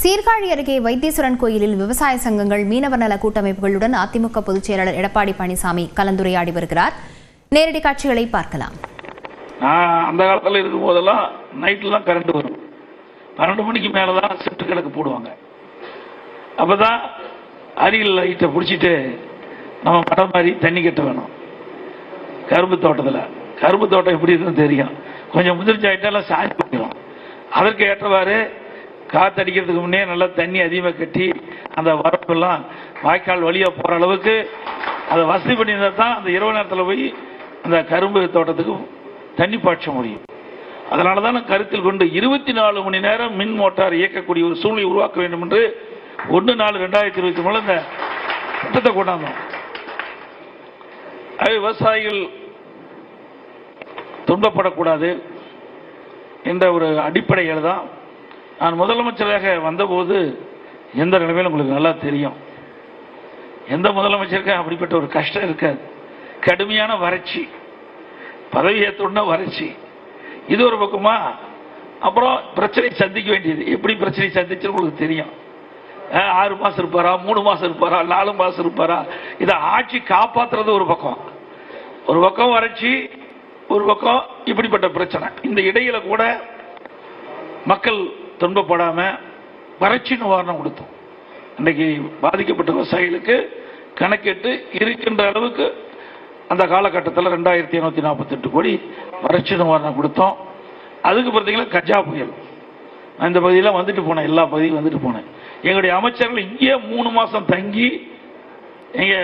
சீர்காழி அருகே வைத்தீஸ்வரன் கோயிலில் விவசாய சங்கங்கள் மீனவர் நல கூட்டமைப்புகளுடன் அதிமுக பொதுச் செயலாளர் எடப்பாடி பழனிசாமி கலந்துரையாடி வருகிறார். நேரடி காட்சிகளை பார்க்கலாம். அந்த காலத்தில் இருக்கும் போதெல்லாம் நைட்ல தான் கரண்ட் வரும். 12 மணிக்கு மேலதான் செட்டு கிழக்கு போடுவாங்க. அப்பதான் அருகில் லைட்டை பிடிச்சிட்டு நம்ம மடம் மாதிரி தண்ணி கட்ட வேணும். கரும்பு தோட்டம் எப்படி இருக்குன்னு தெரியும். கொஞ்சம் முதிர்ச்சாயிட்டாலும் சாய்ந்து போயிடும். அதற்கு ஏற்றவாறு காத்தடிக்கிறதுக்கு முன்னே நல்லா தண்ணி அதிகமாக கட்டி அந்த வரப்பெல்லாம் வாய்க்கால் வழியா போற அளவுக்கு அதை வசதி பண்ணியிருந்தா தான் அந்த இரவு நேரத்தில் போய் அந்த கரும்பு தோட்டத்துக்கு தண்ணி பாய்ச்ச முடியும். அதனாலதான் கருத்தில் கொண்டு 24 மணி நேரம் மின் மோட்டார் இயக்கக்கூடிய ஒரு சூழ்நிலை உருவாக்க வேண்டும் என்று 1/4/2023 இந்த திட்டத்தை கொண்டாந்தோம். விவசாயிகள் துன்பப்படக்கூடாது என்ற ஒரு அடிப்படையில் தான் நான் முதலமைச்சராக வந்தபோது எந்த நிலைமையிலும் உங்களுக்கு நல்லா தெரியும். எந்த முதலமைச்சருக்கும் அப்படிப்பட்ட ஒரு கஷ்டம் இருக்காது. கடுமையான வறட்சி, பதவி ஏற்றோன்னா வறட்சி, இது ஒரு பக்கமா. அப்புறம் பிரச்சனை சந்திக்க வேண்டியது. எப்படி பிரச்சனை சந்திச்சு உங்களுக்கு தெரியும். 6 மாசம் இருப்பாரா, 3 மாசம் இருப்பாரா, 4 மாசம் இருப்பாரா, இதை ஆட்சி காப்பாத்துறது ஒரு பக்கம் வறட்சி, ஒரு பக்கம் இப்படிப்பட்ட பிரச்சனை. இந்த இடையில கூட மக்கள் துன்பப்படாம வறட்சி நிவாரணம் கொடுத்தோம். இன்னைக்கு பாதிக்கப்பட்ட விவசாயிகளுக்கு கணக்கிட்டு இருக்கின்ற அளவுக்கு அந்த காலகட்டத்தில் 2848 கோடி வறட்சி நிவாரணம் கொடுத்தோம். அதுக்கு பார்த்தீங்கன்னா கஜா புயல், நான் இந்த பகுதியில் வந்துட்டு போனேன், எல்லா பகுதியும் வந்துட்டு போனேன். எங்களுடைய அமைச்சர்கள் இங்கே 3 மாசம் தங்கி எங்க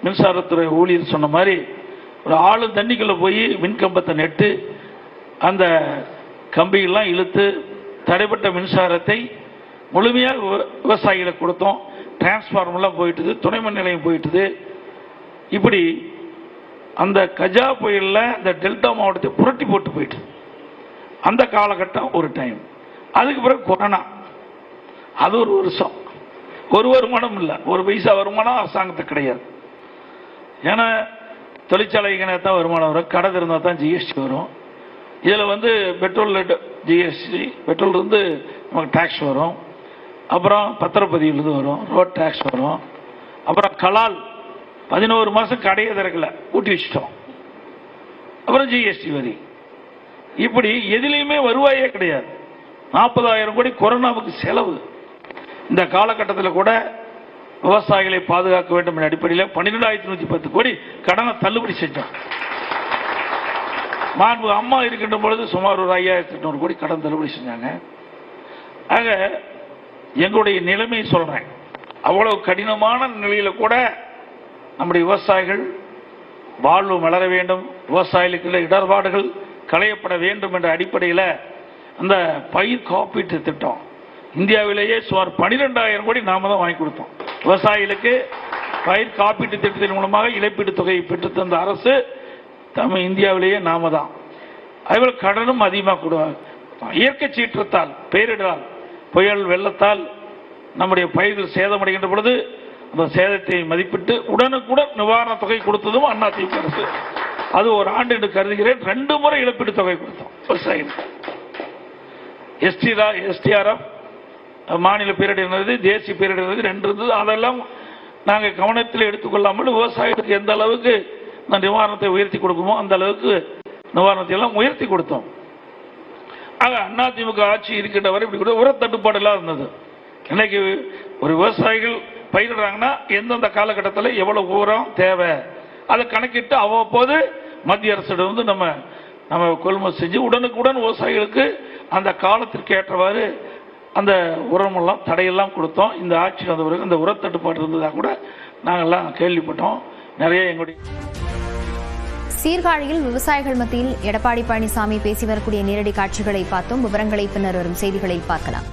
மின்சாரத்துறை ஊழியர் சொன்ன மாதிரி ஒரு ஆளு தண்ணிக்குள்ள போய் மின்கம்பத்தை நெட்டு அந்த கம்பியெல்லாம் இழுத்து தடைப்பட்ட மின்சாரத்தை முழுமையாக விவசாயிகளுக்கு கொடுத்தோம். டிரான்ஸ்பார்மர்லாம் போயிட்டுது, துணை மின் நிலையம் போயிட்டுது. இப்படி அந்த கஜா புயல்ல இந்த டெல்டா மாவட்டத்தை புரட்டி போட்டு போயிட்டு அந்த காலகட்டம் ஒரு டைம். அதுக்கு பிறகு கொரோனா, அது ஒரு வருஷம். ஒரு வருமானம் இல்லை, ஒரு பைசா வருமானம் அரசாங்கத்துக்கு கிடையாது. ஏன்னா தொழிற்சாலைக்கு தான் வருமானம் வரும், கடை இருந்தால் தான் ஜிஎஸ்டி வரும். இதில் பெட்ரோல் ஜிஎஸ்டி, பெட்ரோல் இருந்து நமக்கு டேக்ஸ் வரும். அப்புறம் பத்திரப்பதிவிலிருந்து வரும், ரோட் டேக்ஸ் வரும். அப்புறம் கலால் 11 மாசம் கடையை திறக்கல, ஊட்டி வச்சிட்டோம். அப்புறம் ஜிஎஸ்டி வரி. இப்படி எதிலையுமே வருவாயே கிடையாது. 40,000 கோடி கொரோனாவுக்கு செலவு. இந்த காலகட்டத்தில் கூட விவசாயிகளை பாதுகாக்க வேண்டும் என்ற அடிப்படையில் 12,110 கோடி கடனை தள்ளுபடி செஞ்சோம். மாண்பு அம்மா இருக்கின்ற பொழுது சுமார் ஒரு 5,800 கோடி கடன் தள்ளுபடி செஞ்சாங்க. ஆக எங்களுடைய நிலைமை சொல்றேன், அவ்வளவு கடினமான நிலையில கூட நம்முடைய விவசாயிகள் வாழ்வு மலர வேண்டும், விவசாயிகளுக்கு இடர்பாடுகள் களையப்பட வேண்டும் என்ற அடிப்படையில் அந்த பயிர் காப்பீட்டு திட்டம் இந்தியாவிலேயே சுமார் 12,000 கோடி நாம தான் வாங்கி கொடுத்தோம். விவசாயிகளுக்கு பயிர் காப்பீட்டு திட்டத்தின் மூலமாக இழப்பீட்டு தொகையை பெற்று தந்த அரசு நம்ம இந்தியாவிலேயே நாம தான். அதேபோல கடனும் அதிகமாக கொடுவாங்க. இயற்கை சீற்றத்தால், பேரிடரால், புயல் வெள்ளத்தால் நம்முடைய பயிர்கள் சேதமடைகின்ற பொழுது அந்த சேதத்தை மதிப்பிட்டு உடனுக்குடன் நிவாரண தொகை கொடுத்ததும் அதிமுக அரசு. அது ஒரு ஆண்டு என்று கருதுகிறேன். 2 முறை இழப்பீட்டு தொகை கொடுத்தோம் விவசாயிகளுக்கு. எஸ்டிஆர்எஃப் மாநில பேரிடர், தேசிய பேரிடர் 2 இருந்தது. அதெல்லாம் நாங்கள் கவனத்தில் எடுத்துக்கொள்ளாமல் விவசாயிகளுக்கு எந்த அளவுக்கு நிவாரணத்தை உயர்த்தி கொடுக்குமோ அந்த அளவுக்கு நிவாரணத்தை எல்லாம் உயர்த்தி கொடுத்தோம். ஆக அதிமுக ஆட்சி இருக்கின்ற வரை இப்படி கூட உர தட்டுப்பாடு எல்லாம் இருந்தது. இன்னைக்கு ஒரு விவசாயிகள் பயிரிடுறாங்கன்னா எந்தெந்த காலகட்டத்தில் எவ்வளவு உரம் தேவை அதை கணக்கிட்டு அவ்வப்போது மத்திய அரசிடம் நம்ம கொள்முதல் செஞ்சு உடனுக்குடன் விவசாயிகளுக்கு அந்த காலத்திற்கு ஏற்றவாறு அந்த உரமெல்லாம் தடையெல்லாம் கொடுத்தோம். இந்த ஆட்சி வந்த பிறகு இந்த உர தட்டுப்பாடு இருந்ததாக கூட நாங்கள்லாம் கேள்விப்பட்டோம். நிறைய எங்களுடைய சீர்காழியில் விவசாயிகள் மத்தியில் எடப்பாடி பழனிசாமி பேசி வரக்கூடிய நேரடி காட்சிகளை பார்த்தோம். விவரங்களை பின்னர் வரும் செய்திகளில் பார்க்கலாம்.